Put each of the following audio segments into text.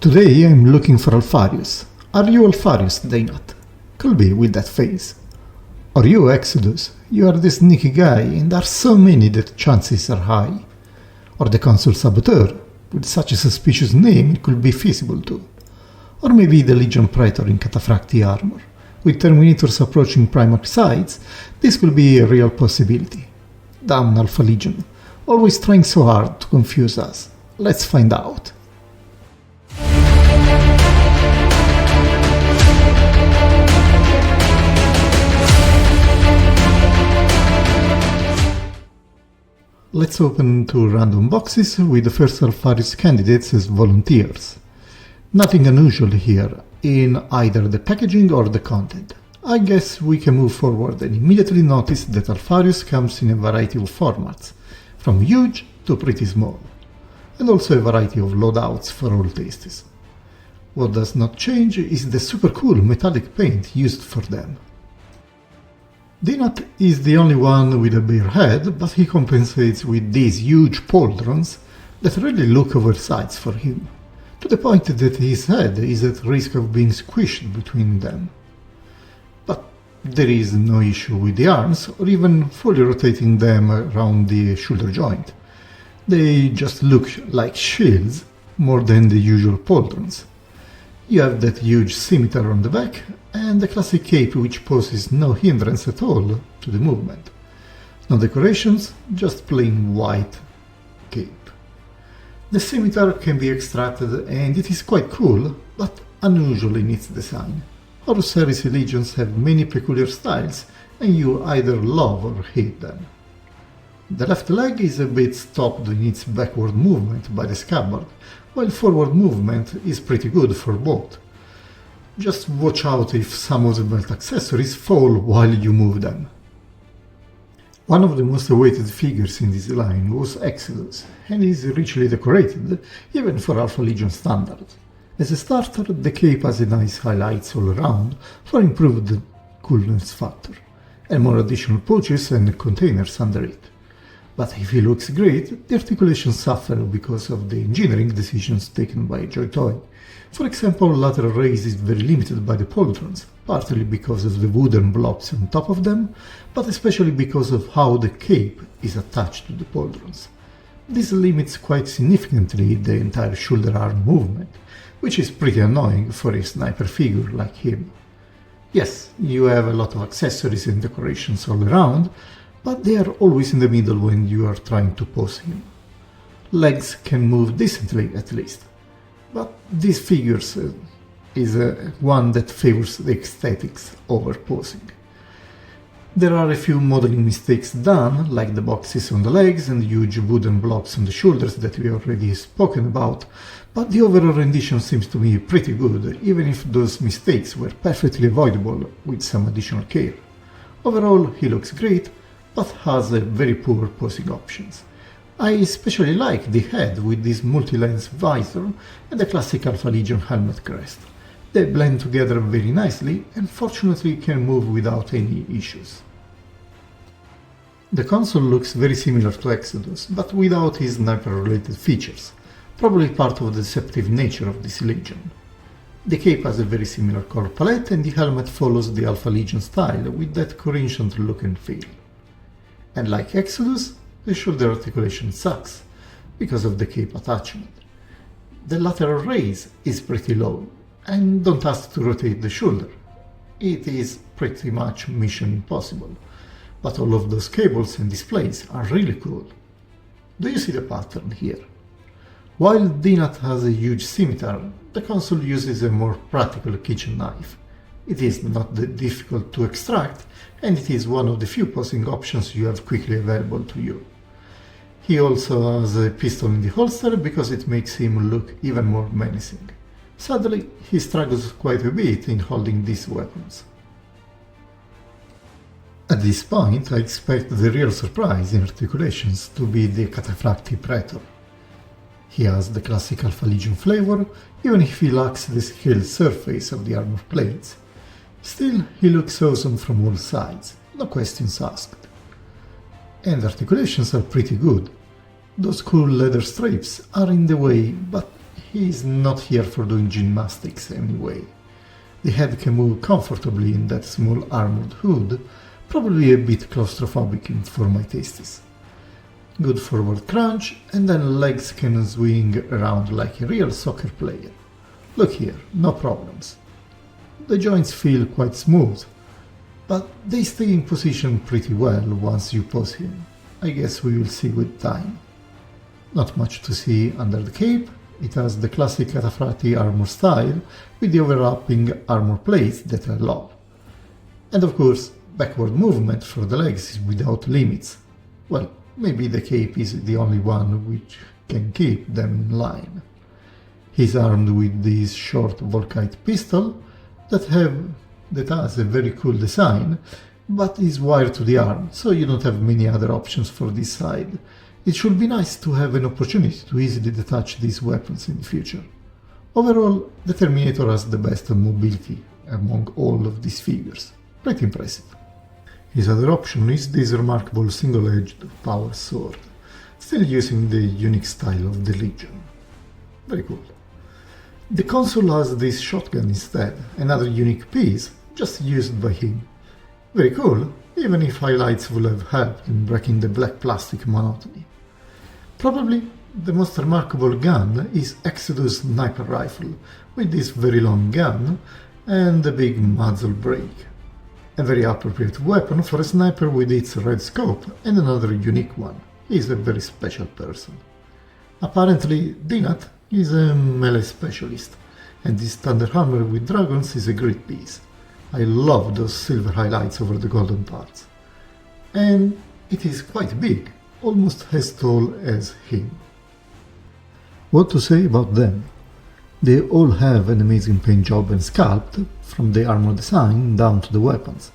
Today I'm looking for Alpharius. Are you Alpharius, Dynat? Could be with that face. Or you, Exodus? You are the sneaky guy, and there are so many that chances are high. Or the Consul saboteur, with such a suspicious name it could be feasible too. Or maybe the Legion Praetor in Cataphractii armour. With Terminators approaching primary sites, this could be a real possibility. Damn alphalegion, always trying so hard to confuse us. Let's find out. Let's open two random boxes with the first Alpharius candidates as volunteers. Nothing unusual here in either the packaging or the content. I guess we can move forward and immediately notice that Alpharius comes in a variety of formats, from huge to pretty small, and also a variety of loadouts for all tastes. What does not change is the super cool metallic paint used for them. Dynat is the only one with a bare head, but he compensates with these huge pauldrons that really look oversized for him, to the point that his head is at risk of being squished between them. But there is no issue with the arms, or even fully rotating them around the shoulder joint. They just look like shields more than the usual pauldrons. You have that huge scimitar on the back, and the classic cape which poses no hindrance at all to the movement. No decorations, just plain white cape. The scimitar can be extracted and it is quite cool, but unusual in its design. Horus Heresy legions have many peculiar styles, and you either love or hate them. The left leg is a bit stopped in its backward movement by the scabbard, while forward movement is pretty good for both. Just watch out if some of the belt accessories fall while you move them. One of the most awaited figures in this line was Exodus, and is richly decorated, even for alphalegion standards. As a starter, the cape has a nice highlights all around for improved coolness factor, and more additional pouches and containers under it. But if he looks great, the articulations suffer because of the engineering decisions taken by JOYTOY. For example, lateral raise is very limited by the pauldrons, partly because of the wooden blocks on top of them, but especially because of how the cape is attached to the pauldrons. This limits quite significantly the entire shoulder arm movement, which is pretty annoying for a sniper figure like him. Yes, you have a lot of accessories and decorations all around, but they are always in the middle when you are trying to pose him. Legs can move decently at least, but this figure is one that favors the aesthetics over posing. There are a few modeling mistakes done, like the boxes on the legs and huge wooden blocks on the shoulders that we already spoken about, but the overall rendition seems to me pretty good, even if those mistakes were perfectly avoidable with some additional care. Overall, he looks great, but has very poor posing options. I especially like the head with this multi-lens visor and the classic alphalegion helmet crest. They blend together very nicely and fortunately can move without any issues. The Consul looks very similar to Exodus, but without his sniper-related features, probably part of the deceptive nature of this legion. The cape has a very similar color palette and the helmet follows the alphalegion style with that Corinthian look and feel. And like Exodus, the shoulder articulation sucks, because of the cape attachment. The lateral raise is pretty low, and don't ask to rotate the shoulder. It is pretty much mission impossible, but all of those cables and displays are really cool. Do you see the pattern here? While Dynat has a huge scimitar, the Consul uses a more practical kitchen knife. It is not that difficult to extract, and it is one of the few posing options you have quickly available to you. He also has a pistol in the holster because it makes him look even more menacing. Sadly, he struggles quite a bit in holding these weapons. At this point, I expect the real surprise in articulations to be the Cataphractii Praetor. He has the classic alphalegion flavor, even if he lacks the scaled surface of the armor plates. Still, he looks awesome from all sides, no questions asked. And articulations are pretty good. Those cool leather stripes are in the way, but he's not here for doing gymnastics anyway. The head can move comfortably in that small armored hood, probably a bit claustrophobic for my tastes. Good forward crunch, and then legs can swing around like a real soccer player. Look here, no problems. The joints feel quite smooth, but they stay in position pretty well once you pose him. I guess we will see with time. Not much to see under the cape. It has the classic Cataphractii armor style with the overlapping armor plates that I love. And of course, backward movement for the legs is without limits. Well, maybe the cape is the only one which can keep them in line. He's armed with this short Volkite pistol that has a very cool design, but is wired to the arm, so you don't have many other options for this side. It should be nice to have an opportunity to easily detach these weapons in the future. Overall, the Terminator has the best mobility among all of these figures. Pretty impressive. His other option is this remarkable single-edged powersword, still using the unique style of the Legion. Very cool. The Consul has this shotgun instead, another unique piece, just used by him. Very cool, even if highlights would have helped in breaking the black plastic monotony. Probably the most remarkable gun is Exodus sniper rifle, with this very long gun and a big muzzle brake. A very appropriate weapon for a sniper with its red scope and another unique one. He is a very special person. Apparently, Dynat is a melee specialist, and this thunder hammer with dragons is a great piece. I love those silver highlights over the golden parts. And it is quite big, almost as tall as him. What to say about them? They all have an amazing paint job and sculpt, from the armor design down to the weapons.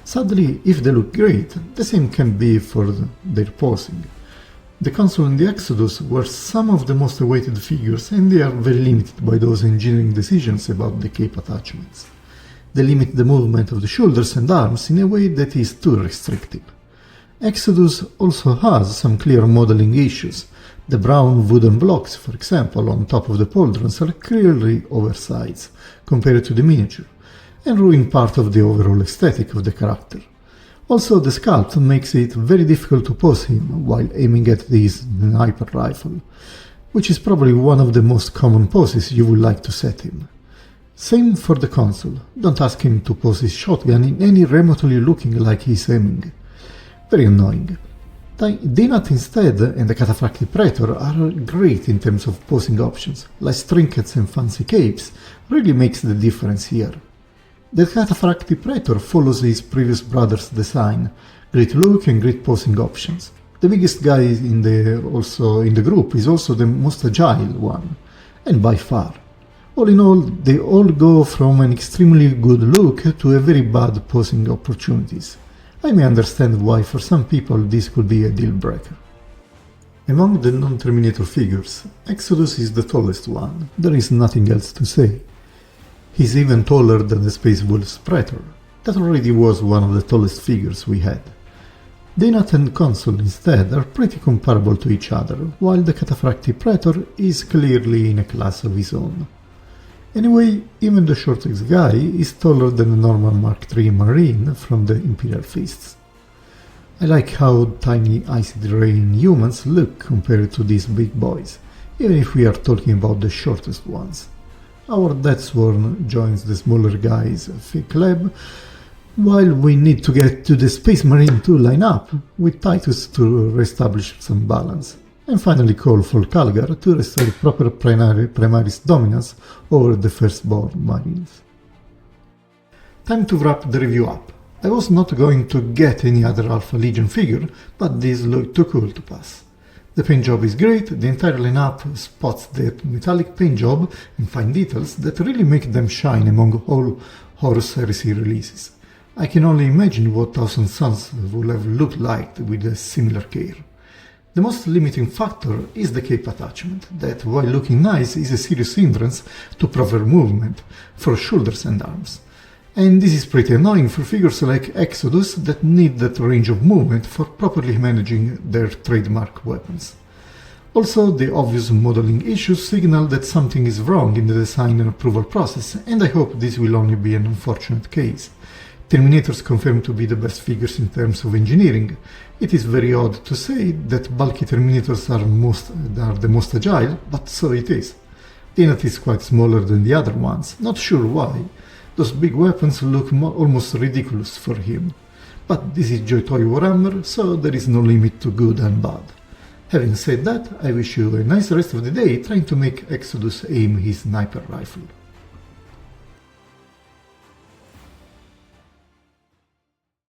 Sadly, if they look great, the same can be for their posing. The Consul and the Exodus were some of the most awaited figures, and they are very limited by those engineering decisions about the cape attachments. They limit the movement of the shoulders and arms in a way that is too restrictive. Exodus also has some clear modeling issues. The brown wooden blocks, for example, on top of the pauldrons are clearly oversized compared to the miniature, and ruin part of the overall aesthetic of the character. Also, the sculpt makes it very difficult to pose him while aiming at this sniper rifle, which is probably one of the most common poses you would like to set him. Same for the Consul. Don't ask him to pose his shotgun in any remotely looking like he's aiming. Very annoying. Dynat instead and the Cataphractii Praetor are great in terms of posing options. Less trinkets and fancy capes really makes the difference here. The Cataphractii Praetor follows his previous brother's design, great look and great posing options. The biggest guy in the group is also the most agile one, and by far. All in all, they all go from an extremely good look to a very bad posing opportunities. I may understand why for some people this could be a deal breaker. Among the non-Terminator figures, Exodus is the tallest one, there is nothing else to say. He's even taller than the Space Wolf's Praetor, that already was one of the tallest figures we had. Dynat and Consul instead are pretty comparable to each other, while the Cataphractii Praetor is clearly in a class of his own. Anyway, even the shortest guy is taller than a normal Mark III Marine from the imperialfists. I like how tiny icy terrain humans look compared to these big boys, even if we are talking about the shortest ones. Our Deathsworn joins the smaller guys' thick lab, while we need to get to the Space Marine to line up with Titus to reestablish some balance, and finally call for Calgar to restore proper Primaris dominance over the firstborn Marines. Time to wrap the review up. I was not going to get any other alphalegion figure, but this looked too cool to pass. The paint job is great, the entire lineup spots the metallic paint job and fine details that really make them shine among all Horus Heresy releases. I can only imagine what Thousand Suns would have looked like with a similar care. The most limiting factor is the cape attachment, that while looking nice is a serious hindrance to proper movement for shoulders and arms. And this is pretty annoying for figures like Exodus that need that range of movement for properly managing their trademark weapons. Also, the obvious modeling issues signal that something is wrong in the design and approval process, and I hope this will only be an unfortunate case. Terminators confirm to be the best figures in terms of engineering. It is very odd to say that bulky Terminators are the most agile, but so it is. Dynat is quite smaller than the other ones, not sure why. Those big weapons look almost ridiculous for him. But this is JOYTOY Warhammer, so there is no limit to good and bad. Having said that, I wish you a nice rest of the day trying to make Exodus aim his sniper rifle.